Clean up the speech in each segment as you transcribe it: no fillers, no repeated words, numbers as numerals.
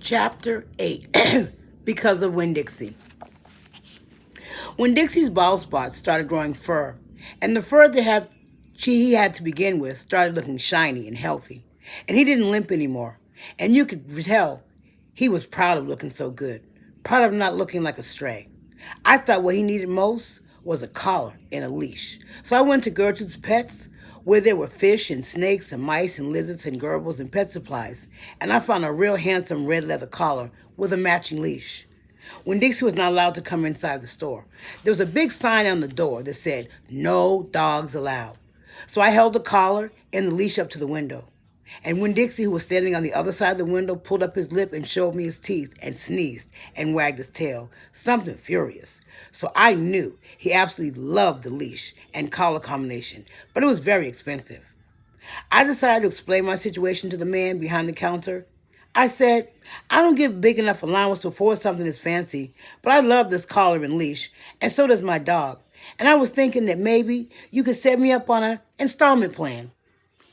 Chapter 8 Because of Winn Dixie. When Dixie's bald spots started growing fur, and the fur he had to begin with started looking shiny and healthy, and he didn't limp anymore, and you could tell he was proud of looking so good, proud of not looking like a stray. I thought what he needed most was a collar and a leash. So I went to Gertrude's Pets, where there were fish and snakes and mice and lizards and gerbils and pet supplies, and I found a real handsome red leather collar with a matching leash. When Dixie was not allowed to come inside the store, there was a big sign on the door that said, "No dogs allowed." So I held the collar and the leash up to the window. And when Dixie, who was standing on the other side of the window, pulled up his lip and showed me his teeth and sneezed and wagged his tail, something furious. So I knew he absolutely loved the leash and collar combination, but it was very expensive. I decided to explain my situation to the man behind the counter. I said, "I don't get big enough allowance to afford something this fancy, but I love this collar and leash, and so does my dog. And I was thinking that maybe you could set me up on an installment plan."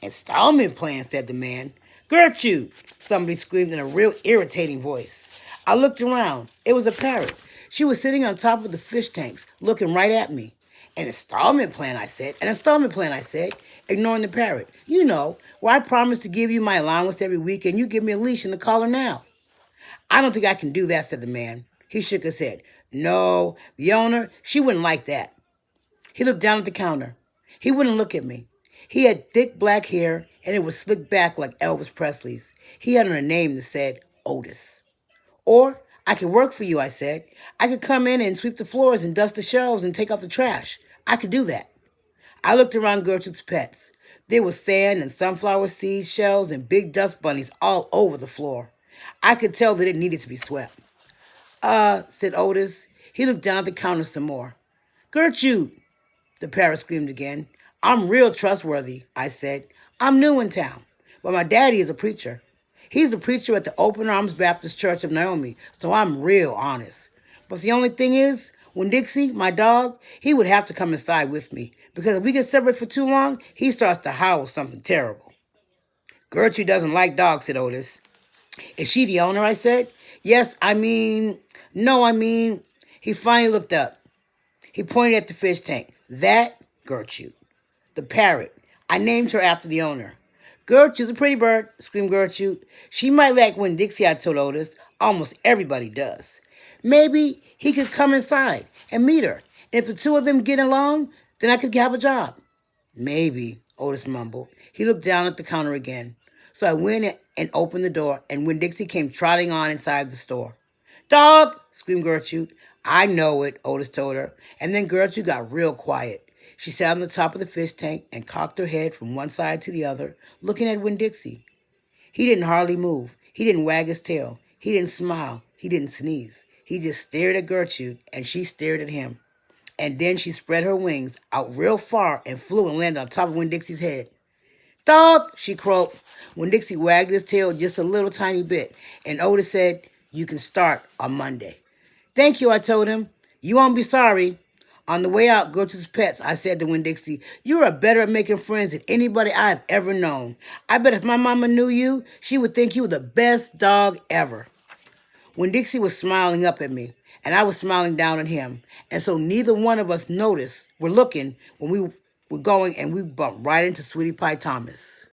"Installment plan," said the man. "Gertrude!" somebody screamed in a real irritating voice. I looked around. It was a parrot. She was sitting on top of the fish tanks, looking right at me. "An installment plan," I said. "An installment plan," I said, ignoring the parrot. "You know, where I promise to give you my allowance every week and you give me a leash and a collar now." "I don't think I can do that," said the man. He shook his head. "No, the owner, she wouldn't like that." He looked down at the counter. He wouldn't look at me. He had thick black hair, and it was slicked back like Elvis Presley's. He had on a name that said Otis. "Or I could work for you," I said. "I could come in and sweep the floors and dust the shelves and take out the trash. I could do that." I looked around Gertrude's Pets. There was sand and sunflower seed shells and big dust bunnies all over the floor. I could tell that it needed to be swept. Said Otis. He looked down at the counter some more. "Gertrude!" the parrot screamed again. "I'm real trustworthy," I said. "I'm new in town, but my daddy is a preacher. He's the preacher at the Open Arms Baptist Church of Naomi, so I'm real honest. But the only thing is, when Dixie, my dog, he would have to come inside with me, because if we get separate for too long, he starts to howl something terrible." "Gertrude doesn't like dogs," said Otis. "Is she the owner?" I said. "Yes, no, He finally looked up. He pointed at the fish tank. "That, Gertrude. The parrot. I named her after the owner." "Gertrude's a pretty bird," screamed Gertrude. "She might like Winn Dixie," I told Otis. "Almost everybody does. Maybe he could come inside and meet her. And if the two of them get along, then I could have a job." "Maybe," Otis mumbled. He looked down at the counter again. So I went in and opened the door, and Winn Dixie came trotting on inside the store. "Dog!" screamed Gertrude. "I know it," Otis told her. And then Gertrude got real quiet. She sat on the top of the fish tank and cocked her head from one side to the other, looking at Winn Dixie. He didn't hardly move. He didn't wag his tail. He didn't smile. He didn't sneeze. He just stared at Gertrude, and she stared at him. And then she spread her wings out real far and flew and landed on top of Winn Dixie's head. "Dog!" she croaked. Winn Dixie wagged his tail just a little tiny bit, and Otis said, "You can start on Monday." "Thank you," I told him. "You won't be sorry." On the way out, Gertrude's Pets, I said to Winn Dixie, "You are better at making friends than anybody I have ever known. I bet if my mama knew you, she would think you were the best dog ever." Winn Dixie was smiling up at me, and I was smiling down at him, and so neither one of us noticed we're looking when we were going, and we bumped right into Sweetie Pie Thomas.